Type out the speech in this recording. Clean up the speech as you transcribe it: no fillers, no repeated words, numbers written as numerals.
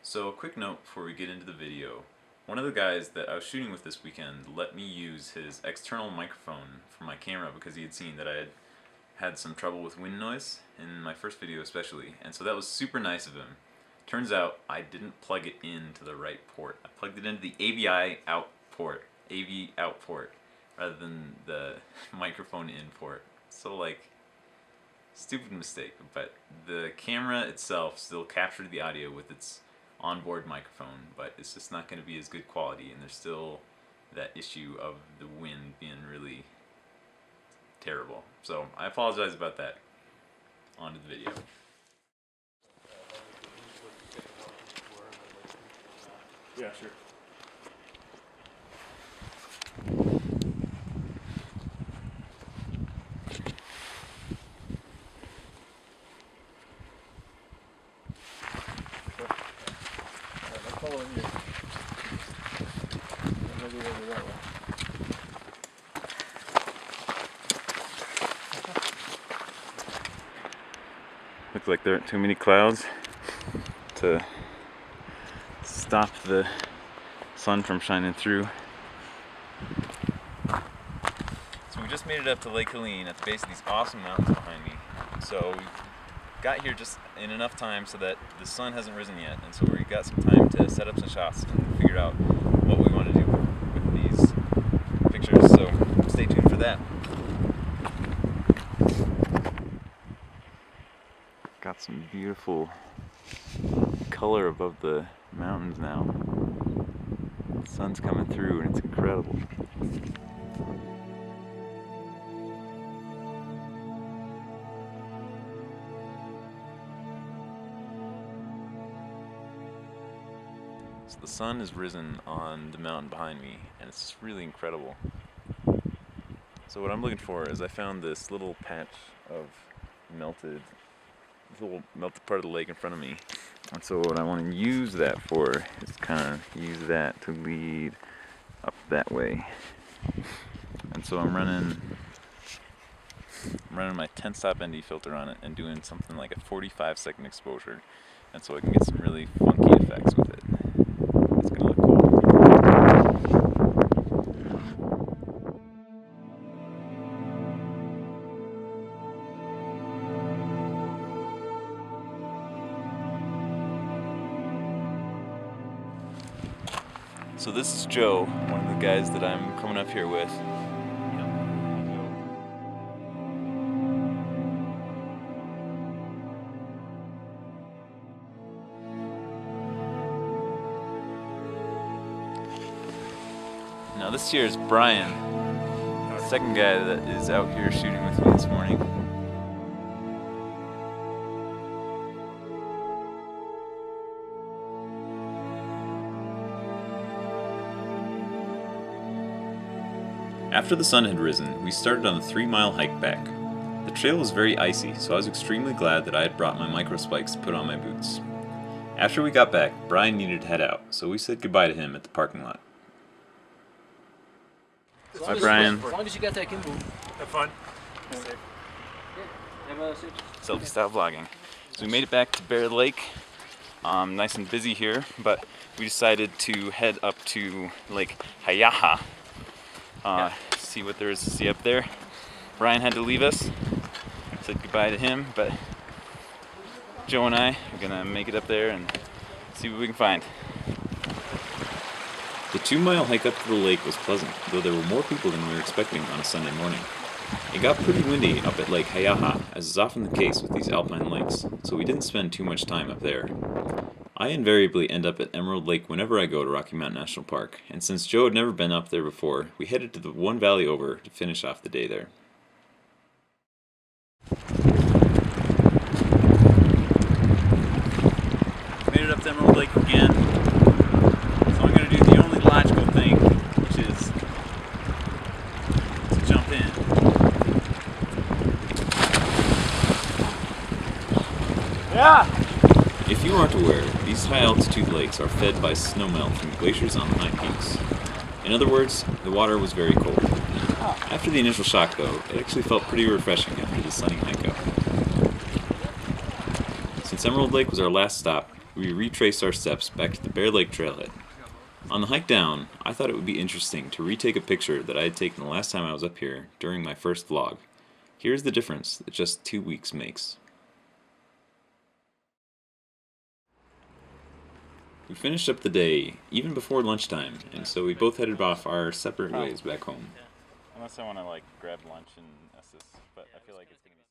So a quick note before we get into the video. One of the guys that I was shooting with this weekend let me use his external microphone for my camera because he had seen that I had some trouble with wind noise in my first video especially, and so that was super nice of him. Turns out I didn't plug it into the right port. I plugged it into the AV out port, rather than the microphone in port. So like, stupid mistake, but the camera itself still captured the audio with its onboard microphone, but it's just not going to be as good quality, and there's still that issue of the wind being really terrible. So I apologize about that. On to the video. Yeah, sure. Following you. Maybe over that way. Looks like there aren't too many clouds to stop the sun from shining through. So we just made it up to Lake Helene at the base of these awesome mountains behind me. So we got here just in enough time so that the sun hasn't risen yet, and so we got some time to set up some shots and figure out what we want to do with these pictures, so stay tuned for that. Got some beautiful color above the mountains now. The sun's coming through and it's incredible. So the sun has risen on the mountain behind me, and it's just really incredible. So what I'm looking for is I found this little patch of melted part of the lake in front of me. And so what I want to use that for is kind of use that to lead up that way. And so I'm running my 10-stop ND filter on it and doing something like a 45-second exposure. And so I can get some really funky effects with it. It's going to look cool. So this is Joe, one of the guys that I'm coming up here with. Now this here is Brian, the second guy that is out here shooting with me this morning. After the sun had risen, we started on the 3-mile hike back. The trail was very icy, so I was extremely glad that I had brought my micro spikes to put on my boots. After we got back, Brian needed to head out, so we said goodbye to him at the parking lot. Bye, Brian. As long as you got that gimbal. Have fun. Selfie style vlogging. So we made it back to Bear Lake. Nice and busy here, but we decided to head up to Lake Hayaha. See what there is to see up there. Brian had to leave us. Said goodbye to him, but Joe and I are gonna make it up there and see what we can find. The 2-mile hike up to the lake was pleasant, though there were more people than we were expecting on a Sunday morning. It got pretty windy up at Lake Hayaha, as is often the case with these alpine lakes, so we didn't spend too much time up there. I invariably end up at Emerald Lake whenever I go to Rocky Mountain National Park, and since Joe had never been up there before, we headed to the one valley over to finish off the day there. Made it up to Emerald Lake again, so I'm going to do the only logical thing, which is to jump in. Yeah! If you aren't aware, these high-altitude lakes are fed by snowmelt from glaciers on the high peaks. In other words, the water was very cold. After the initial shock, though, it actually felt pretty refreshing after the sunny hike up. Since Emerald Lake was our last stop, we retraced our steps back to the Bear Lake trailhead. On the hike down, I thought it would be interesting to retake a picture that I had taken the last time I was up here during my first vlog. Here's the difference that just 2 weeks makes. We finished up the day even before lunchtime, and so we both headed off our separate ways back home. Unless I want to like grab lunch and assist, but I feel like it's gonna be.